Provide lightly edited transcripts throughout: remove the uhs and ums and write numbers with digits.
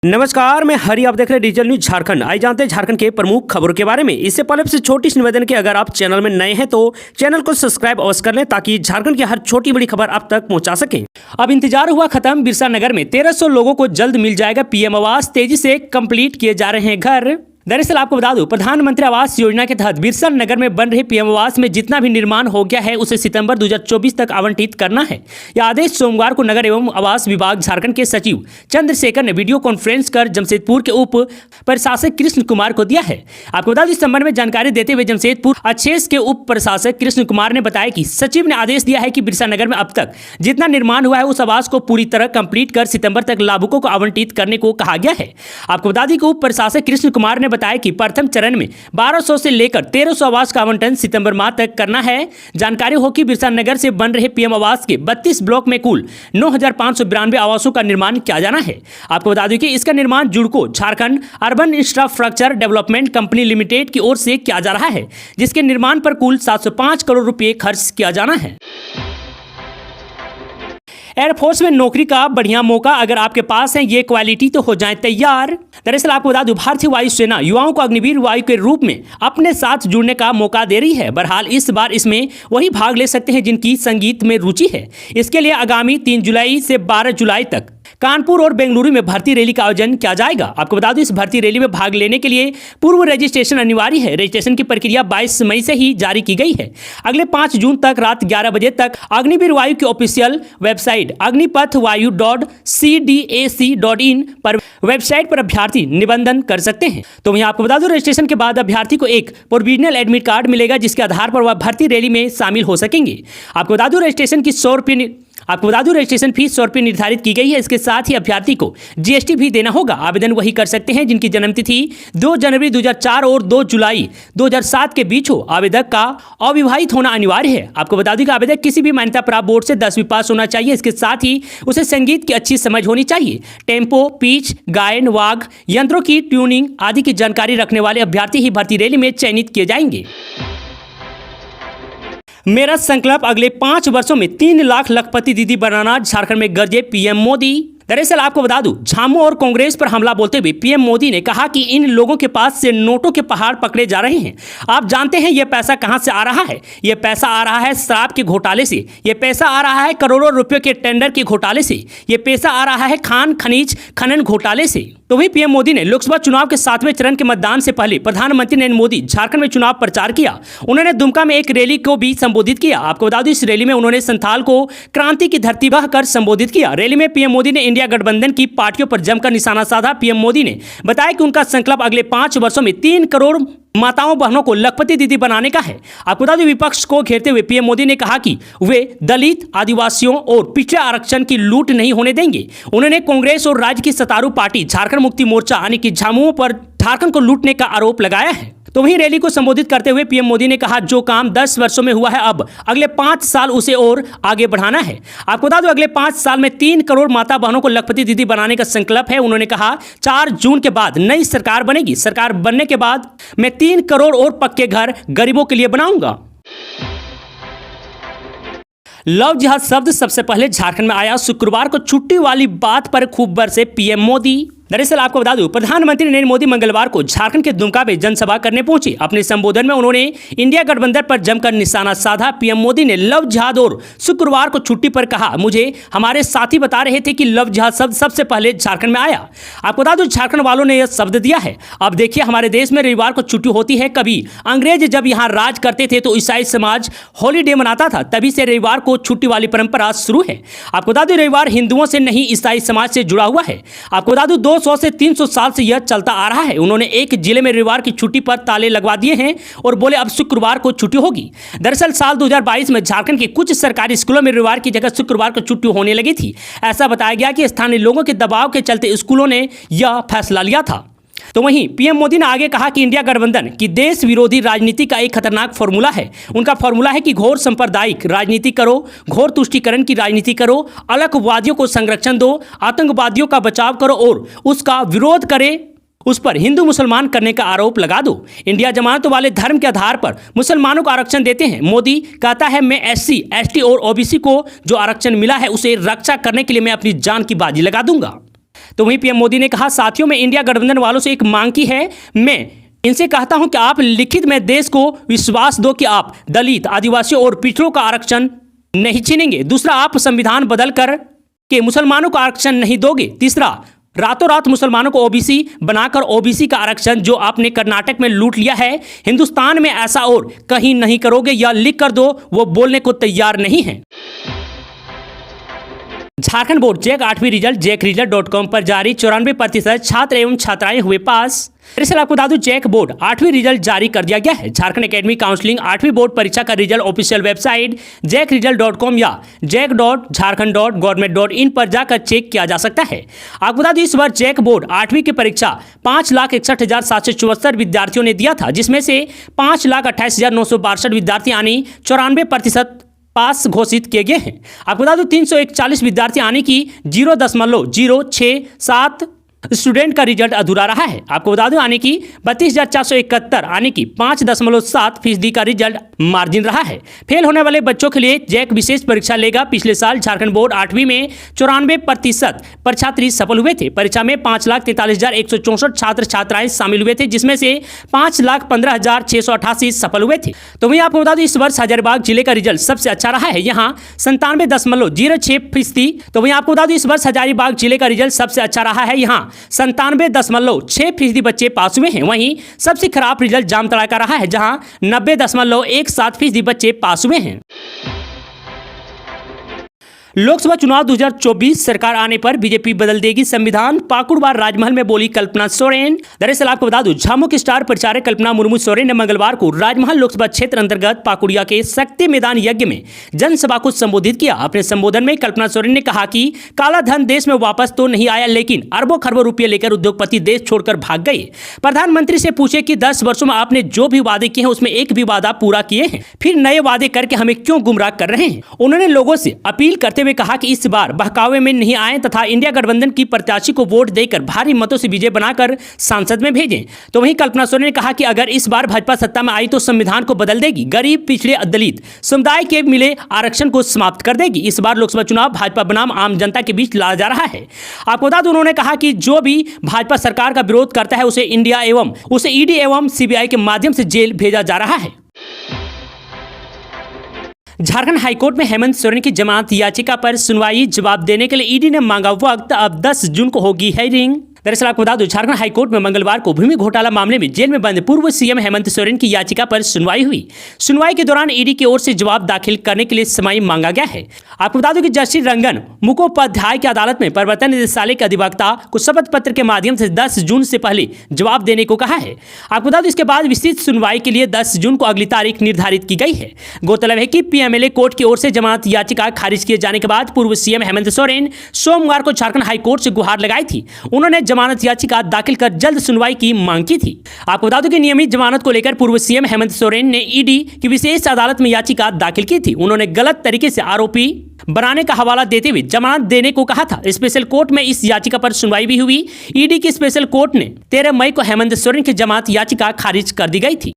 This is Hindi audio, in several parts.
नमस्कार, मैं हरी। आप देख रहे हैं डिजिटल न्यूज झारखंड। आइए जानते हैं झारखंड के प्रमुख खबरों के बारे में। इससे पहले आपसे छोटी सी निवेदन कि अगर आप चैनल में नए हैं तो चैनल को सब्सक्राइब अवश्य कर लें ताकि झारखंड की हर छोटी बड़ी खबर आप तक पहुंचा सकें। अब इंतजार हुआ खत्म। बिरसा नगर में 1300 लोगों को जल्द मिल जाएगा पीएम आवास। तेजी से कंप्लीट किए जा रहे हैं घर। दरअसल आपको बता दूं, प्रधानमंत्री आवास योजना के तहत बिरसा नगर में बन रहे पीएम आवास में जितना भी निर्माण हो गया है उसे सितंबर 2024 तक आवंटित करना है। यह आदेश सोमवार को नगर एवं आवास विभाग झारखंड के सचिव चंद्रशेखर ने वीडियो कॉन्फ्रेंस कर जमशेदपुर के उप प्रशासक कृष्ण कुमार को दिया है। आपको बता दें, इस संबंध में जानकारी देते हुए जमशेदपुर अच्छेस के उप प्रशासक कृष्ण कुमार ने बताया कि सचिव ने आदेश दिया है कि बिरसा नगर में अब तक जितना निर्माण हुआ है उस आवास को पूरी तरह कंप्लीट कर सितंबर तक लाभुकों को आवंटित करने को कहा गया है। आपको बता दें कि उप प्रशासक कृष्ण कुमार ने बताया कि प्रथम चरण में 1200 से लेकर 1300 आवास का आवंटन सितंबर माह तक करना है। जानकारी हो कि बिरसा नगर से बन रहे पीएम आवास के 32 ब्लॉक में कुल 9592 आवासों का निर्माण किया जाना है। आपको बता दें कि इसका निर्माण JUDCO Jharkhand urban infrastructure development company limited की ओर से किया जा रहा है, जिसके निर्माण पर कुल 705 करोड़ रुपए खर्च किया जाना है। एयरफोर्स में नौकरी का बढ़िया मौका अगर आपके पास है ये क्वालिटी तो हो जाए तैयार। दरअसल आपको बता दूं, भारतीय वायुसेना युवाओं को अग्निवीर वायु के रूप में अपने साथ जुड़ने का मौका दे रही है। बहरहाल इस बार इसमें वही भाग ले सकते हैं जिनकी संगीत में रुचि है। इसके लिए आगामी 3 जुलाई से 12 जुलाई तक कानपुर और बेंगलुरु में भर्ती रैली का आयोजन किया जाएगा। आपको बता दूं, इस भर्ती रैली में भाग लेने के लिए पूर्व रजिस्ट्रेशन अनिवार्य है। रजिस्ट्रेशन की प्रक्रिया 22 मई से ही जारी की गई है। अगले 5 जून तक रात 11 बजे तक अग्निवीर वायु की ऑफिशियल वेबसाइट अग्निपथवायु.cdac.in पर वेबसाइट पर अभ्यर्थी निबंधन कर सकते हैं। तो वहीं आपको बता दूं, रजिस्ट्रेशन के बाद अभ्यर्थी को एक प्रोविजनल एडमिट कार्ड मिलेगा, जिसके आधार पर वह भर्ती रैली में शामिल हो सकेंगे। आपको बता दूं, रजिस्ट्रेशन फीस 100 रुपये निर्धारित की गई है। इसके साथ ही अभ्यर्थी को जीएसटी भी देना होगा। आवेदन वही कर सकते हैं जिनकी जन्मतिथि 2 जनवरी 2004 और 2 जुलाई 2007 के बीच हो। आवेदक का अविवाहित होना अनिवार्य है। आपको बता दें कि आवेदक किसी भी मान्यता प्राप्त बोर्ड से 10वीं पास होना चाहिए। इसके साथ ही उसे संगीत की अच्छी समझ होनी चाहिए। टेम्पो, पिच, गायन, वाग यंत्रों की ट्यूनिंग आदि की जानकारी रखने वाले अभ्यर्थी ही भर्ती रैली में चयनित किए जाएंगे। मेरा संकल्प अगले 5 वर्षों में 3 लाख लखपति दीदी बनाना, झारखंड में गरजे पीएम मोदी। दरअसल आपको बता दूं, झामू और कांग्रेस पर हमला बोलते हुए पीएम मोदी ने कहा कि इन लोगों के पास से नोटों के पहाड़ पकड़े जा रहे हैं। आप जानते हैं यह पैसा कहां से आ रहा है? यह पैसा आ रहा है शराब के घोटाले से। यह पैसा आ रहा है करोड़ों रुपयों के टेंडर के घोटाले से। यह पैसा आ रहा है खान खनिज खनन घोटाले से। तो वही पीएम मोदी ने लोकसभा चुनाव के 7वें चरण के मतदान से पहले प्रधानमंत्री नरेंद्र मोदी झारखंड में चुनाव प्रचार किया। उन्होंने दुमका में एक रैली को भी संबोधित किया। आपको बता दूं, इस रैली में उन्होंने संथाल को क्रांति की धरती कहकर संबोधित किया। रैली में पीएम मोदी ने इंडिया गठबंधन की पार्टियों पर जमकर निशाना साधा। पीएम मोदी ने बताया कि उनका संकल्प अगले 5 वर्षों में 3 करोड़ माताओं बहनों को लखपति दीदी बनाने का है। आपको बता दें, विपक्ष को घेरते हुए पीएम मोदी ने कहा कि वे दलित, आदिवासियों और पिछड़े आरक्षण की लूट नहीं होने देंगे। उन्होंने कांग्रेस और राज्य की सत्तारूढ़ पार्टी झारखंड मुक्ति मोर्चा यानी कि झामुमो पर झारखंड को लूटने का आरोप लगाया है। तो वहीं रैली को संबोधित करते हुए पीएम मोदी ने कहा, जो काम 10 वर्षों में हुआ है अब अगले 5 साल उसे और आगे बढ़ाना है। आपको बता दो, अगले 5 साल में 3 करोड़ माता बहनों को लखपति दीदी बनाने का संकल्प है। उन्होंने कहा 4 जून के बाद नई सरकार बनेगी। सरकार बनने के बाद मैं 3 करोड़ और पक्के घर गरीबों के लिए बनाऊंगा। लव जिहाद शब्द सबसे पहले झारखंड में आया। शुक्रवार को छुट्टी वाली बात पर खूब बरसे पीएम मोदी। दरअसल आपको बता दूं, प्रधानमंत्री नरेंद्र मोदी मंगलवार को झारखंड के दुमका में जनसभा करने पहुंचे। अपने संबोधन में उन्होंने इंडिया गठबंधन पर जमकर निशाना साधा। पीएम मोदी ने लव जिहाद और शुक्रवार को छुट्टी पर कहा, मुझे हमारे साथी बता रहे थे कि लव जिहाद शब्द सबसे पहले झारखंड में आया। आपको बता दूं, झारखंड वालों ने यह शब्द दिया है। अब देखिए, हमारे देश में रविवार को छुट्टी होती है। कभी अंग्रेज जब यहाँ राज करते थे तो ईसाई समाज हॉलीडे मनाता था, तभी से रविवार को छुट्टी वाली परंपरा शुरू है। आपको बता दूं, रविवार हिंदुओं से नहीं ईसाई समाज से जुड़ा हुआ है। आपको बता दूं, 200 से 300 साल से यह चलता आ रहा है। उन्होंने एक जिले में रविवार की छुट्टी पर ताले लगवा दिए हैं और बोले अब शुक्रवार को छुट्टी होगी। दरअसल साल 2022 में झारखंड के कुछ सरकारी स्कूलों में रविवार की जगह शुक्रवार को छुट्टी होने लगी थी। ऐसा बताया गया कि स्थानीय लोगों के दबाव के चलते स्कूलों ने यह फैसला लिया था। तो वहीं पीएम मोदी ने आगे कहा कि इंडिया गठबंधन की देश विरोधी राजनीति का एक खतरनाक फॉर्मूला है। उनका फॉर्मूला है कि घोर सांप्रदायिक राजनीति करो, घोर तुष्टीकरण की राजनीति करो, अलगवादियों को संरक्षण दो, आतंकवादियों का बचाव करो और उसका विरोध करे, उस पर हिंदू मुसलमान करने का आरोप लगा दो। इंडिया जमानतों वाले धर्म के आधार पर मुसलमानों को आरक्षण देते हैं। मोदी कहता है, मैं SC, ST और OBC को जो आरक्षण मिला है उसे रक्षा करने के लिए मैं अपनी जान की बाजी लगा दूंगा। तो वहीं पीएम मोदी ने कहा, साथियों में इंडिया गठबंधन वालों से एक मांग की है। मैं इनसे कहता हूं कि आप लिखित में देश को विश्वास दो कि आप दलित, आदिवासियों और पिछड़ों का आरक्षण नहीं छीनेंगे। दूसरा, आप संविधान बदल कर के मुसलमानों को आरक्षण नहीं दोगे। तीसरा, रातों रात मुसलमानों को ओबीसी बनाकर ओबीसी का आरक्षण जो आपने कर्नाटक में लूट लिया है, हिंदुस्तान में ऐसा और कहीं नहीं करोगे, या लिख कर दो, वो बोलने को तैयार नहीं है। झारखंड बोर्ड जैक 8वीं रिजल्ट JackResult.com पर जारी 94% छात्र एवं छात्राएं हुए पास। दरअसल आपको बता दूं, जैक बोर्ड 8वीं रिजल्ट जारी कर दिया गया है। झारखंड एकेडमी काउंसलिंग 8वीं बोर्ड परीक्षा का रिजल्ट ऑफिशियल वेबसाइट JackResult.com या jack.jharkhand.government.in पर जाकर चेक किया जा सकता है। आपको बता दें, इस बार जैक बोर्ड 8वीं की परीक्षा 5,61,774 विद्यार्थियों ने दिया था, जिसमें से 5,28,962 विद्यार्थी यानी 94% पास घोषित किए गए हैं। आपको बता दूं, 341 विद्यार्थी आने की 0.067 स्टूडेंट का रिजल्ट अधूरा रहा है। आपको बता दूं, आने की 32,471 आने की 5.7% का रिजल्ट मार्जिन रहा है। फेल होने वाले बच्चों के लिए जैक विशेष परीक्षा लेगा। पिछले साल झारखंड बोर्ड 8वीं में 94% परीक्षार्थी सफल हुए थे। परीक्षा में 5,43,164 छात्र छात्राएं शामिल हुए थे, जिसमें से 5,15,688 सफल हुए थे। तो वहीं आपको बता दूं, इस वर्ष हजारीबाग जिले का रिजल्ट सबसे अच्छा रहा है, यहाँ 97.06%। तो वहीं आपको बता दूं, इस वर्ष हजारीबाग जिले का रिजल्ट सबसे अच्छा रहा है, यहाँ 97.6% बच्चे पास हुए हैं। वहीं सबसे खराब रिजल्ट जामताड़ा का रहा है, जहां 90.17% बच्चे पास हुए हैं। लोकसभा चुनाव 2024 सरकार आने पर बीजेपी बदल देगी संविधान, पाकुड़बार राजमहल में बोली कल्पना सोरेन। दरअसल आपको बता दूं, झामुमो की स्टार प्रचारक कल्पना मुर्मू सोरेन ने मंगलवार को राजमहल लोकसभा क्षेत्र अंतर्गत पाकुड़िया के शक्ति मैदान यज्ञ में जनसभा को संबोधित किया। अपने संबोधन में कल्पना सोरेन ने कहा कि काला धन देश में वापस तो नहीं आया, लेकिन अरबों खरबों रुपये लेकर उद्योगपति देश छोड़कर भाग गए। प्रधानमंत्री से पूछे कि 10 वर्षों में आपने जो भी वादे किए हैं उसमें एक भी वादा पूरा किए हैं, फिर नए वादे करके हमें क्यों गुमराह कर रहे हैं। उन्होंने लोगों से अपील करते हुए कहा कि इस बार बहकावे में नहीं आए तथा इंडिया गठबंधन की प्रत्याशी को वोट देकर भारी मतों से विजय बनाकर संसद में भेजें। तो वहीं कल्पना सोरेन ने कहा कि अगर इस बार भाजपा सत्ता में आई तो संविधान को बदल देगी, गरीब, पिछड़े, दलित समुदाय के मिले आरक्षण को समाप्त कर देगी। इस बार लोकसभा चुनाव भाजपा बनाम आम जनता के बीच लड़ा जा रहा है। आपको बता दूं, उन्होंने कहा कि जो भी भाजपा सरकार का विरोध करता है उसे ईडी एवं सीबीआई के माध्यम से जेल भेजा जा रहा है। झारखंड हाईकोर्ट में हेमंत सोरेन की जमानत याचिका पर सुनवाई, जवाब देने के लिए ईडी ने मांगा वक्त। अब 10 जून को होगी हेयरिंग। दरअसल आपको बता दूं, झारखंड हाईकोर्ट में मंगलवार को भूमि घोटाला मामले में जेल में बंद पूर्व सीएम हेमंत सोरेन की याचिका पर सुनवाई हुई। सुनवाई के दौरान ईडी की ओर से जवाब दाखिल करने के लिए समय मांगा गया है। आपको बता दूं कि जस्टिस रंगन मुखोपाध्याय की अदालत में प्रवर्तन निदेशालय के अधिवक्ता को शपथ पत्र के माध्यम से 10 जून से पहले जवाब देने को कहा है। आपको बता दूं, इसके बाद विस्तृत सुनवाई के लिए 10 जून को अगली तारीख निर्धारित की गई है। गौरतलब है कि पीएमएलए कोर्ट की ओर से जमानत याचिका खारिज किए जाने के बाद पूर्व सीएम हेमंत सोरेन सोमवार को झारखंड हाईकोर्ट से गुहार लगाई थी। उन्होंने जमानत याचिका दाखिल कर जल्द सुनवाई की मांग की थी। आपको बता दूं कि नियमित जमानत को लेकर पूर्व सीएम हेमंत सोरेन ने ईडी की विशेष अदालत में याचिका दाखिल की थी। उन्होंने गलत तरीके से आरोपी बनाने का हवाला देते हुए जमानत देने को कहा था। स्पेशल कोर्ट में इस याचिका पर सुनवाई भी हुई। ईडी की स्पेशल कोर्ट ने 13 मई को हेमंत सोरेन की जमानत याचिका खारिज कर दी गई थी।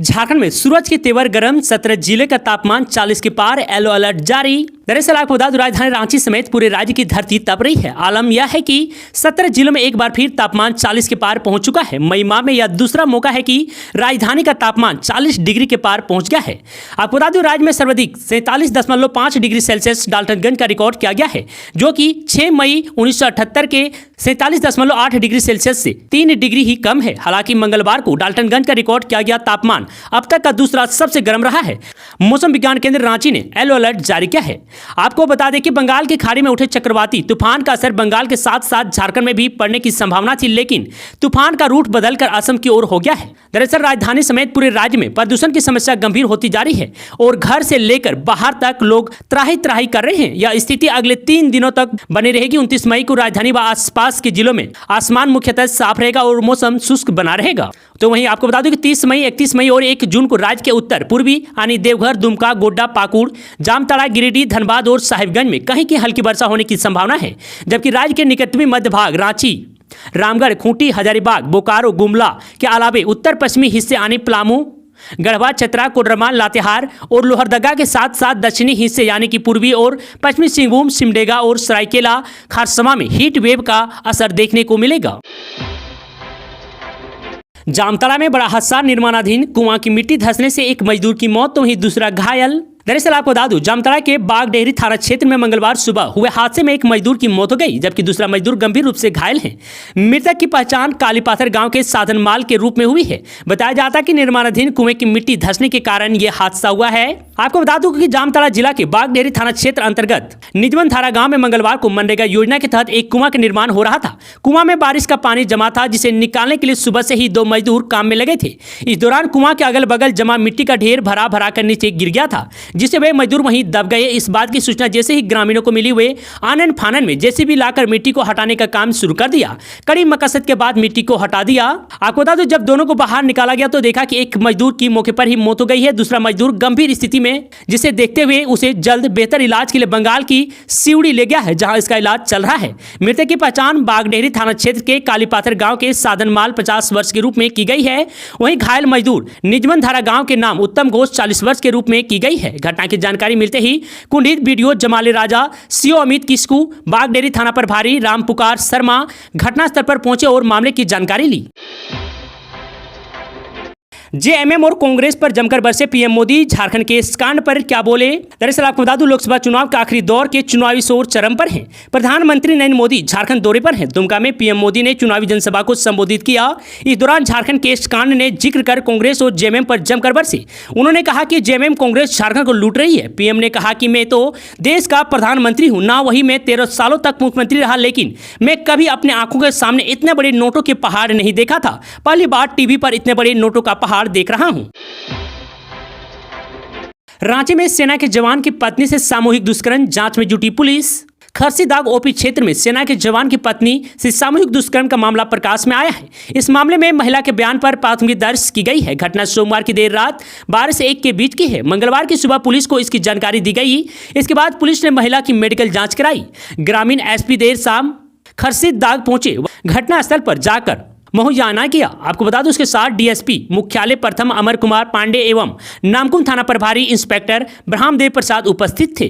झारखंड में सूरज के तेवर गर्म, 17 जिले का तापमान 40 के पार, येलो अलर्ट जारी। दरअसल आपको बता दूं, राजधानी रांची समेत पूरे राज्य की धरती तप रही है। आलम यह है कि 17 जिलों में एक बार फिर तापमान 40 के पार पहुंच चुका है। मई माह में यह दूसरा मौका है कि राजधानी का तापमान 40 डिग्री के पार पहुंच गया है। आपको बता दूं, राज्य में सर्वाधिक 47.5 डिग्री सेल्सियस डाल्टनगंज का रिकॉर्ड किया गया है, जो कि 6 मई 1978 के 47.8 डिग्री सेल्सियस से 3 डिग्री ही कम है। हालांकि मंगलवार को डाल्टनगंज का रिकॉर्ड किया गया तापमान अब तक का दूसरा सबसे गर्म रहा है। मौसम विज्ञान केंद्र रांची ने येलो अलर्ट जारी किया है। आपको बता दें कि बंगाल की खाड़ी में उठे चक्रवाती तूफान का असर बंगाल के साथ साथ झारखंड में भी पड़ने की संभावना थी, लेकिन तूफान का रूट बदलकर असम की ओर हो गया है। दरअसल राजधानी समेत पूरे राज्य में प्रदूषण की समस्या गंभीर होती जा रही है और घर से लेकर बाहर तक लोग त्राही त्राही कर रहे हैं। यह स्थिति अगले 3 दिनों तक बनी रहेगी। 29 मई को राजधानी व आसपास के जिलों में आसमान मुख्यतः साफ रहेगा और मौसम शुष्क बना रहेगा। तो वहीं आपको बता दूं कि 30 मई, 31 मई और 1 जून को राज्य के उत्तर पूर्वी यानी देवघर, दुमका, गोड्डा, पाकुड़, जामताड़ा, गिरिडीह, धनबाद और साहिबगंज में कहीं की हल्की वर्षा होने की संभावना है। जबकि राज्य के निकटतमी मध्य भाग रांची, रामगढ़, खूंटी, हजारीबाग, बोकारो, गुमला के अलावे उत्तर पश्चिमी हिस्से यानी पलामू, गढ़वा, चतरा, कोडरमा, लातेहार और लोहरदगा के साथ साथ दक्षिणी हिस्से यानी कि पूर्वी और पश्चिमी सिंहभूम, सिमडेगा और सरायकेला खरसावां में हीट वेव का असर देखने को मिलेगा। जामताड़ा में बड़ा हादसा, निर्माणाधीन कुआं की मिट्टी धंसने से एक मजदूर की मौत तो वहीं दूसरा घायल। दरअसल आपको बता दूं, जामताड़ा के बागडेहरी थाना क्षेत्र में मंगलवार सुबह हुए हादसे में एक मजदूर की मौत हो गई, जबकि दूसरा मजदूर गंभीर रूप से घायल है। मृतक की पहचान कालीपाथर गांव के साधन माल के रूप में हुई है। बताया जाता है कि निर्माणाधीन कुएं की मिट्टी धंसने के कारण यह हादसा हुआ है। आपको बता दूं कि जामताड़ा जिला के बागडेहरी थाना क्षेत्र अंतर्गत निजमन थारा गांव में मंगलवार को मनरेगा योजना के तहत एक कुआं का निर्माण हो रहा था। कुआं में बारिश का पानी जमा था, जिसे निकालने के लिए सुबह से ही 2 मजदूर काम में लगे थे। इस दौरान कुआं के अगल बगल जमा मिट्टी का ढेर भरा कर नीचे गिर गया था, जिससे वे मजदूर वहीं दब गए। इस बात की सूचना जैसे ही ग्रामीणों को मिली, हुए आनन फानन में जेसीबी लाकर मिट्टी को हटाने का काम शुरू कर दिया। कड़ी मकसद के बाद मिट्टी को हटा दिया। आपको बता दो, जब दोनों को बाहर निकाला गया तो देखा कि एक मजदूर की मौके पर ही मौत हो गई है, दूसरा मजदूर गंभीर स्थिति में, जिसे देखते हुए उसे जल्द बेहतर इलाज के लिए बंगाल की सिवड़ी ले गया है, जहां इसका इलाज चल रहा है। मृतक की पहचान बागडेहरी थाना क्षेत्र के कालीपाथर गांव के साधन माल 50 वर्ष के रूप में की गई है। वहीं घायल मजदूर निजमन धारा गांव के नाम उत्तम घोष 40 वर्ष के रूप में की गई है। घटना की जानकारी मिलते ही कुंडित बीडीओ जमाले राजा, सीओ अमित किस्कू, बागडेहरी थाना प्रभारी राम पुकार शर्मा घटनास्थल पर पहुंचे और मामले की जानकारी ली। जेएमएम और कांग्रेस पर जमकर बरसे पीएम मोदी, झारखंड के इस कांड पर क्या बोले। दरअसल आपको बता दूं, लोकसभा चुनाव के आखिरी दौर के चुनावी शोर चरम पर है। प्रधानमंत्री नरेंद्र मोदी झारखंड दौरे पर हैं। दुमका में पीएम मोदी ने चुनावी जनसभा को संबोधित किया। इस दौरान झारखंड के इस कांड ने जिक्र कर कांग्रेस और जेएमएम पर जमकर बरसे। उन्होंने कहा कि जेएमएम कांग्रेस झारखंड को लूट रही है। पीएम ने कहा कि मैं तो देश का प्रधानमंत्री हूं, ना वही मैं 13 सालों तक मुख्यमंत्री रहा, लेकिन मैं कभी अपने आंखों के सामने इतने बड़े नोटों के पहाड़ नहीं देखा था। पहली बार टीवी पर इतने बड़े नोटों का पहाड़ देख रहा हूं। रांची में सेना के जवान की पत्नी से सामूहिक दुष्कर्म, जांच में जुटी पुलिस। खरसीदाग ओपी क्षेत्र में सेना के जवान की पत्नी से सामूहिक दुष्कर्म का मामला प्रकाश में आया है। इस मामले में महिला के बयान पर प्राथमिकी दर्ज की गई है। घटना सोमवार की देर रात 12 से 1 के बीच की है। मंगलवार की सुबह पुलिस को इसकी जानकारी दी गई। इसके बाद पुलिस ने महिला की मेडिकल जांच कराई। ग्रामीण एसपी देर शाम खरसीदाग पहुंचे, घटनास्थल पर जाकर मुहैया किया। आपको बता दूं, उसके साथ डीएसपी मुख्यालय प्रथम अमर कुमार पांडे एवं नामकुम थाना प्रभारी इंस्पेक्टर ब्रह्मदेव प्रसाद उपस्थित थे।